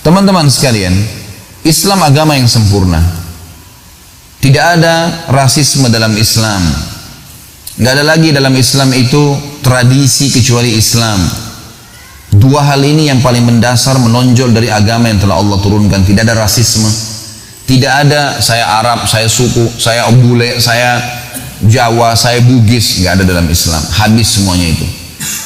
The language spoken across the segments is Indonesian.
Teman-teman sekalian, Islam agama yang sempurna. Tidak ada rasisme dalam Islam. Nggak ada lagi dalam Islam itu tradisi kecuali Islam. Dua hal ini yang paling mendasar menonjol dari agama yang telah Allah turunkan. Tidak ada rasisme. Tidak ada saya Arab, saya suku, saya bule, saya Jawa, saya Bugis. Nggak ada dalam Islam. Habis semuanya itu.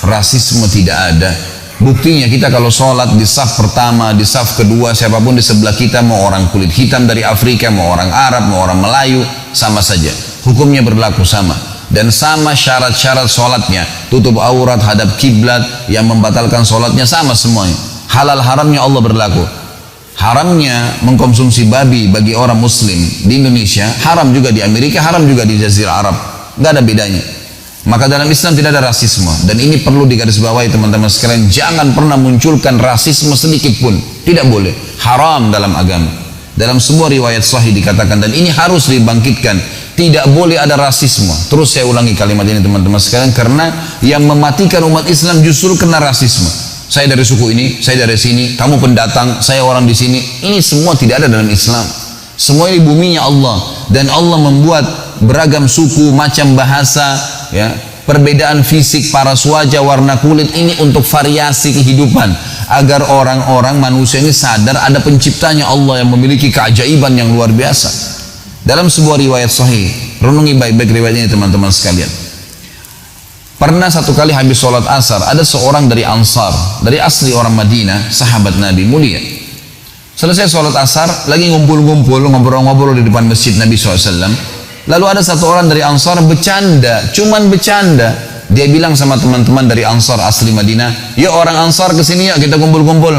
Rasisme tidak ada. Buktinya kita kalau sholat di saf pertama, di saf kedua, siapapun di sebelah kita, mau orang kulit hitam dari Afrika, mau orang Arab, mau orang Melayu, sama saja. Hukumnya berlaku sama. Dan sama syarat-syarat sholatnya. Tutup aurat, hadap kiblat, yang membatalkan sholatnya sama semuanya. Halal haramnya Allah berlaku. Haramnya mengkonsumsi babi bagi orang muslim di Indonesia, haram juga di Amerika, haram juga di Jazirah Arab. Nggak ada bedanya. Maka dalam Islam tidak ada rasisme. Dan ini perlu digarisbawahi teman-teman sekalian. Jangan pernah munculkan rasisme sedikit pun. Tidak boleh. Haram dalam agama. Dalam sebuah riwayat sahih dikatakan, dan ini harus dibangkitkan, tidak boleh ada rasisme. Terus saya ulangi kalimat ini teman-teman sekalian, karena yang mematikan umat Islam justru kena rasisme. Saya dari suku ini, saya dari sini, kamu pendatang, saya orang di sini. Ini semua tidak ada dalam Islam. Semua ini buminya Allah. Dan Allah membuat beragam suku, macam bahasa, ya, perbedaan fisik, paras wajah, warna kulit ini untuk variasi kehidupan, agar orang-orang manusia ini sadar ada penciptanya Allah yang memiliki keajaiban yang luar biasa. Dalam sebuah riwayat sahih, renungi baik-baik riwayat ini teman-teman sekalian. Pernah satu kali habis sholat asar, ada seorang dari Ansar, dari asli orang Madinah, sahabat Nabi mulia. Selesai sholat asar, lagi ngumpul-ngumpul, ngobrol-ngobrol di depan masjid Nabi SAW. Lalu ada satu orang dari Ansar bercanda, cuman bercanda. Dia bilang sama teman-teman dari Ansar asli Madinah, yuk orang Ansar kesini yuk kita kumpul-kumpul.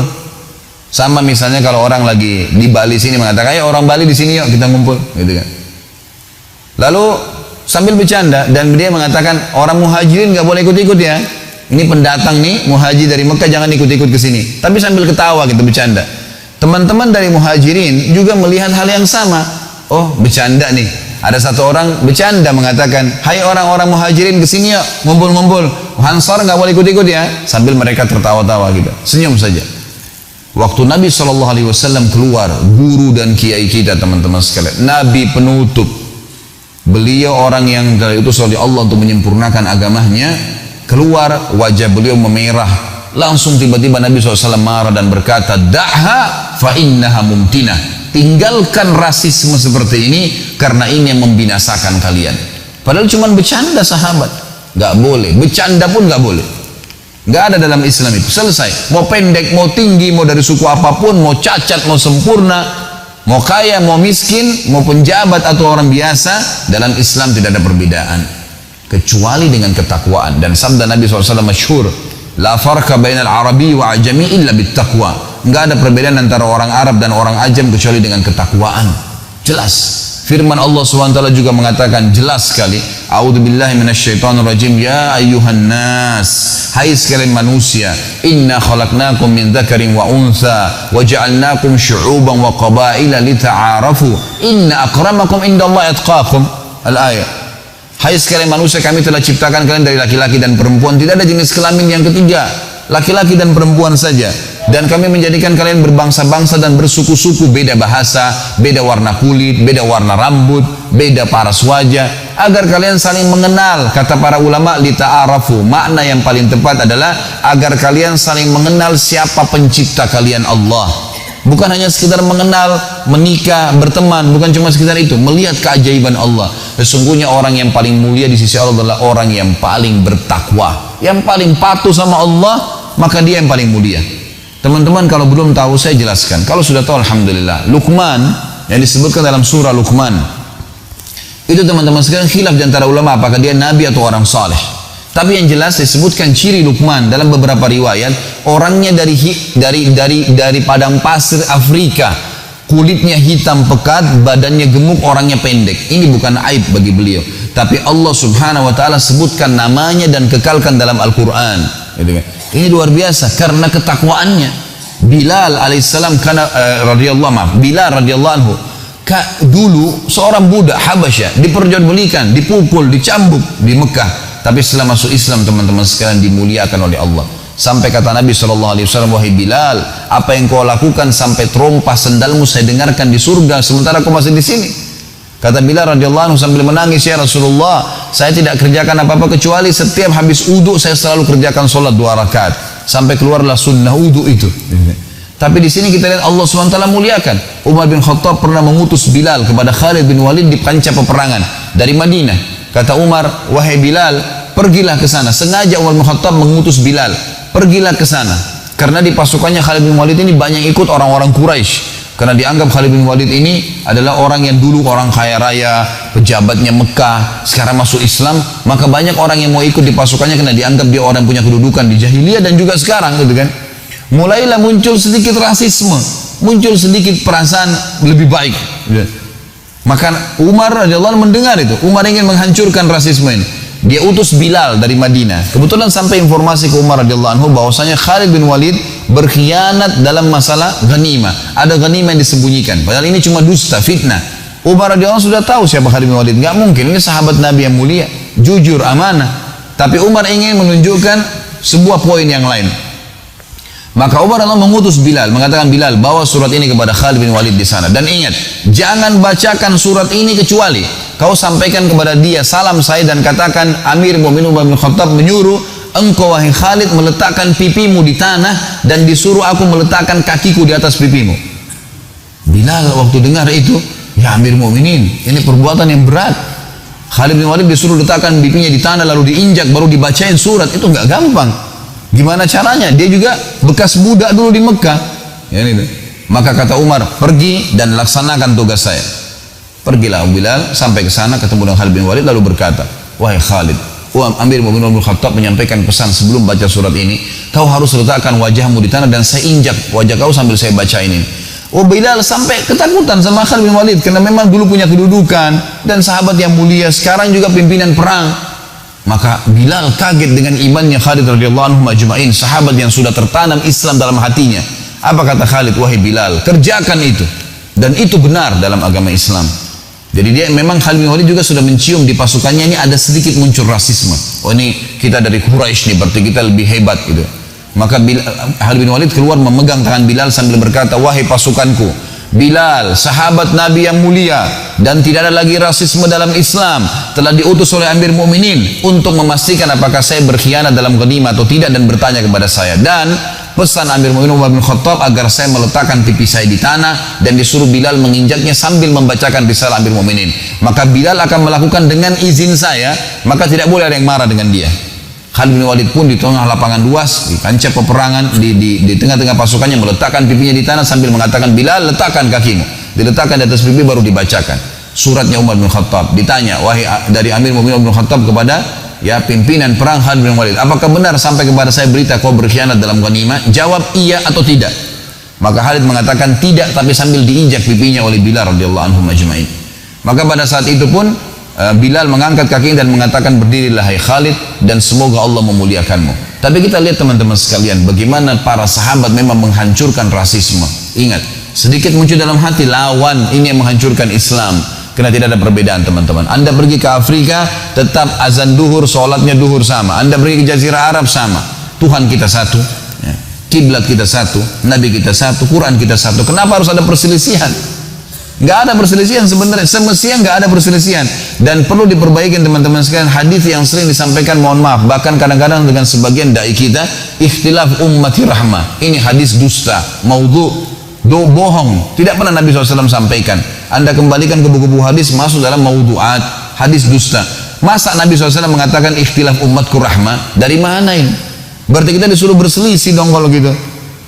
Sama misalnya kalau orang lagi di Bali sini mengatakan, ya orang Bali di sini yuk kita kumpul, gitu kan. Lalu sambil bercanda, dan dia mengatakan orang muhajirin nggak boleh ikut-ikut ya. Ini pendatang nih, muhajir dari Mekah, jangan ikut-ikut ke sini. Tapi sambil ketawa gitu bercanda. Teman-teman dari muhajirin juga melihat hal yang sama. Oh, bercanda nih. Ada satu orang bercanda mengatakan, hai orang-orang muhajirin kesini yuk, ngumpul-ngumpul. Ansar nggak boleh ikut-ikut ya. Sambil mereka tertawa-tawa gitu, senyum saja. Waktu Nabi SAW keluar, guru dan kiai kita teman-teman sekalian, Nabi penutup, beliau orang yang diutus oleh Allah untuk menyempurnakan agamanya, keluar, wajah beliau memerah. Langsung tiba-tiba Nabi SAW marah dan berkata, da'ha fa innaha mumtinah. Tinggalkan rasisme seperti ini, karena ini yang membinasakan kalian. Padahal cuma bercanda sahabat. Gak boleh, bercanda pun gak boleh. Gak ada dalam Islam itu. Selesai. Mau pendek, mau tinggi, mau dari suku apapun, mau cacat, mau sempurna, mau kaya, mau miskin, mau penjabat atau orang biasa, dalam Islam tidak ada perbedaan kecuali dengan ketakwaan. Dan sabda Nabi SAW masyhur, la farqa bainal arabi wa ajami illa bittaqwa. Enggak ada perbedaan antara orang Arab dan orang ajam kecuali dengan ketakwaan. Jelas. Firman Allah SWT juga mengatakan jelas sekali, a'udzubillahi minasyaitonir rajim, ya ayyuhan nas, hai sekalian manusia, inna khalaqnakum min dzakarin wa untha wa ja'alnakum syu'uban wa qabaila lita'arafu inna akramakum indallahi atqakum. Al-ayat. Hai sekalian manusia, kami telah ciptakan kalian dari laki-laki dan perempuan, tidak ada jenis kelamin yang ketiga, laki-laki dan perempuan saja. Dan kami menjadikan kalian berbangsa-bangsa dan bersuku-suku, beda bahasa, beda warna kulit, beda warna rambut, beda paras wajah, agar kalian saling mengenal. Kata para ulama, lita'arafu, makna yang paling tepat adalah agar kalian saling mengenal siapa pencipta kalian, Allah. Bukan hanya sekedar mengenal, menikah, berteman, bukan cuma sekedar itu, melihat keajaiban Allah. Sesungguhnya orang yang paling mulia di sisi Allah adalah orang yang paling bertakwa, yang paling patuh sama Allah, maka dia yang paling mulia. Teman-teman kalau belum tahu saya jelaskan. Kalau sudah tahu alhamdulillah. Luqman yang disebutkan dalam surah Luqman, itu teman-teman sekalian khilaf di antara ulama apakah dia nabi atau orang saleh. Tapi yang jelas disebutkan ciri Luqman dalam beberapa riwayat, orangnya dari padang pasir Afrika, kulitnya hitam pekat, badannya gemuk, orangnya pendek. Ini bukan aib bagi beliau, tapi Allah Subhanahu wa taala sebutkan namanya dan kekalkan dalam Al-Qur'an. Gitu kan? Ini luar biasa karena ketakwaannya. Bilal alaihissalam Bilal radhiyallahu anhu dulu seorang budak Habasyah, diperjualbelikan, dipukul, dicambuk di Mekah. Tapi setelah masuk Islam teman-teman sekalian dimuliakan oleh Allah. Sampai kata Nabi SAW, wahai Bilal, apa yang kau lakukan sampai terompah sendalmu saya dengarkan di surga, sementara kau masih di sini. Kata Bilal radhiyallahu anhu sambil menangis, ya Rasulullah, saya tidak kerjakan apa-apa kecuali setiap habis wudu saya selalu kerjakan sholat 2 rakaat sampai keluarlah sunnah wudu itu. Tapi di sini kita lihat Allah SWT muliakan. Umar bin Khattab pernah mengutus Bilal kepada Khalid bin Walid di kancah peperangan dari Madinah. Kata Umar, wahai Bilal, pergilah ke sana. Sengaja Umar bin Khattab mengutus Bilal, pergilah ke sana. Karena di pasukannya Khalid bin Walid ini banyak ikut orang-orang Quraisy. Karena dianggap Khalid bin Walid ini adalah orang yang dulu orang kaya raya, pejabatnya Mekah, sekarang masuk Islam, maka banyak orang yang mau ikut di pasukannya karena dianggap dia orang punya kedudukan di jahiliyah dan juga sekarang, gitu kan. Mulailah muncul sedikit rasisme, muncul sedikit perasaan lebih baik. Maka Umar radhiyallahu anhu mendengar itu. Umar ingin menghancurkan rasisme ini. Dia utus Bilal dari Madinah. Kebetulan sampai informasi ke Umar radhiyallahu anhu bahwasanya Khalid bin Walid berkhianat dalam masalah ghanimah. Ada ghanimah yang disembunyikan. Padahal ini cuma dusta, fitnah. Umar radhiyallahu anhu sudah tahu siapa Khalid bin Walid. Enggak mungkin, ini sahabat Nabi yang mulia, jujur, amanah. Tapi Umar ingin menunjukkan sebuah poin yang lain. Maka Umar radhiyallahu anhu mengutus Bilal, mengatakan, Bilal, bawa surat ini kepada Khalid bin Walid di sana. Dan ingat, jangan bacakan surat ini kecuali kau sampaikan kepada dia salam saya dan katakan Amir Mu'minin Umar bin Khattab menyuruh engkau wahai Khalid meletakkan pipimu di tanah dan disuruh aku meletakkan kakiku di atas pipimu. Bilal waktu dengar itu, ya Amir Mu'minin, ini perbuatan yang berat. Khalid bin Walid disuruh letakkan pipinya di tanah lalu diinjak baru dibacain surat, itu nggak gampang. Gimana caranya? Dia juga bekas budak dulu di Mekah. Ya, ini. Maka kata Umar, pergi dan laksanakan tugas saya. Pergilah Bilal sampai ke sana ketemu dengan Khalid bin Walid lalu berkata, wahai Khalid, Amir Mu'minin Umar bin Khattab menyampaikan pesan sebelum baca surat ini, kau harus letakkan wajahmu di tanah dan saya injak wajah kau sambil saya baca ini. Oh, Bilal sampai ketakutan sama Khalid bin Walid karena memang dulu punya kedudukan dan sahabat yang mulia, sekarang juga pimpinan perang. Maka Bilal kaget dengan imannya Khalid radhiyallahu anhu majma'in, sahabat yang sudah tertanam Islam dalam hatinya. Apa kata Khalid? Wahai Bilal, kerjakan itu. Dan itu benar dalam agama Islam. Jadi dia memang Khalid bin Walid juga sudah mencium di pasukannya ini ada sedikit muncul rasisme. Oh, ini kita dari Quraisy nih, berarti kita lebih hebat gitu. Maka Khalid bin Walid keluar memegang tangan Bilal sambil berkata, wahai pasukanku, Bilal, sahabat Nabi yang mulia dan tidak ada lagi rasisme dalam Islam, telah diutus oleh Amir Mu'minin untuk memastikan apakah saya berkhianat dalam ghanimah atau tidak dan bertanya kepada saya. Dan pesan Amir Mu'minin Umar bin Khattab agar saya meletakkan pipi saya di tanah dan disuruh Bilal menginjaknya sambil membacakan risalah Amir Mu'minin. Maka Bilal akan melakukan dengan izin saya, maka tidak boleh ada yang marah dengan dia. Khalid bin Walid pun di tengah lapangan luas, di kancah peperangan, di tengah-tengah pasukannya meletakkan pipinya di tanah sambil mengatakan, Bilal, letakkan kakimu. Diletakkan di atas pipi baru dibacakan suratnya Umar bin Khattab. Ditanya, wahai dari Amir Mu'minin Umar bin Khattab kepada ya pimpinan perang Khalid bin Walid, apakah benar sampai kepada saya berita kau berkhianat dalam ghanimah? Jawab iya atau tidak. Maka Khalid mengatakan tidak, tapi sambil diinjak pipinya oleh Bilal radhiyallahu anhu majma'in. Maka pada saat itu pun Bilal mengangkat kakinya dan mengatakan, berdirilah hai Khalid dan semoga Allah memuliakanmu. Tapi kita lihat teman-teman sekalian, bagaimana para sahabat memang menghancurkan rasisme. Ingat, sedikit muncul dalam hati lawan ini yang menghancurkan Islam. Karena tidak ada perbedaan teman-teman. Anda pergi ke Afrika, tetap azan duhur, sholatnya duhur sama. Anda pergi ke Jazirah Arab sama. Tuhan kita satu, ya. Kiblat kita satu, Nabi kita satu, Quran kita satu. Kenapa harus ada perselisihan? Nggak ada perselisihan sebenarnya, semestinya nggak ada perselisihan. Dan perlu diperbaiki teman-teman sekalian, hadis yang sering disampaikan, mohon maaf, bahkan kadang-kadang dengan sebagian dai kita, ikhtilaf ummati rahmah. Ini hadis dusta, maudhu, bohong. Tidak pernah Nabi SAW sampaikan. Anda kembalikan ke buku-buku hadis, masuk dalam maudhu'at, hadis dusta. Masa Nabi SAW mengatakan ikhtilaf umatku rahmah? Dari mana ini? Berarti kita disuruh berselisih dong kalau gitu.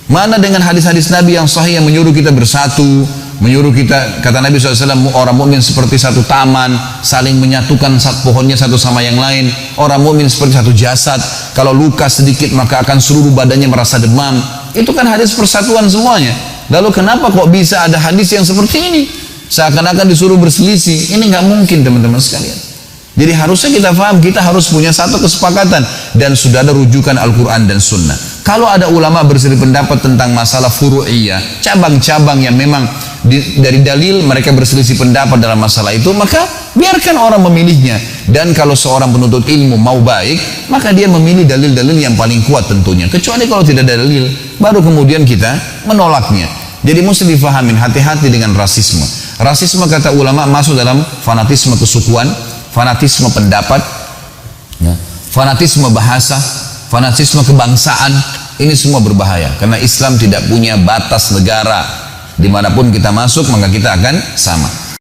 Mana dengan hadis-hadis Nabi yang sahih yang menyuruh kita bersatu, menyuruh kita, kata Nabi SAW, orang mukmin seperti satu taman, saling menyatukan pohonnya satu sama yang lain. Orang mukmin seperti satu jasad, kalau luka sedikit maka akan seluruh badannya merasa demam. Itu kan hadis persatuan semuanya. Lalu kenapa kok bisa ada hadis yang seperti ini? Seakan-akan disuruh berselisih. Ini nggak mungkin teman-teman sekalian. Jadi harusnya kita paham, kita harus punya satu kesepakatan dan sudah ada rujukan Al-Quran dan Sunnah. Kalau ada ulama berselisih pendapat tentang masalah furu'iyah, cabang-cabang yang memang dari dalil mereka berselisih pendapat dalam masalah itu, maka biarkan orang memilihnya. Dan kalau seorang penuntut ilmu mau baik, maka dia memilih dalil-dalil yang paling kuat tentunya. Kecuali kalau tidak ada dalil, baru kemudian kita menolaknya. Jadi mesti difahamin, hati-hati dengan rasisme. Rasisme kata ulama masuk dalam fanatisme kesukuan, fanatisme pendapat, ya, fanatisme bahasa, fanatisme kebangsaan. Ini semua berbahaya karena Islam tidak punya batas negara. Dimanapun kita masuk maka kita akan sama.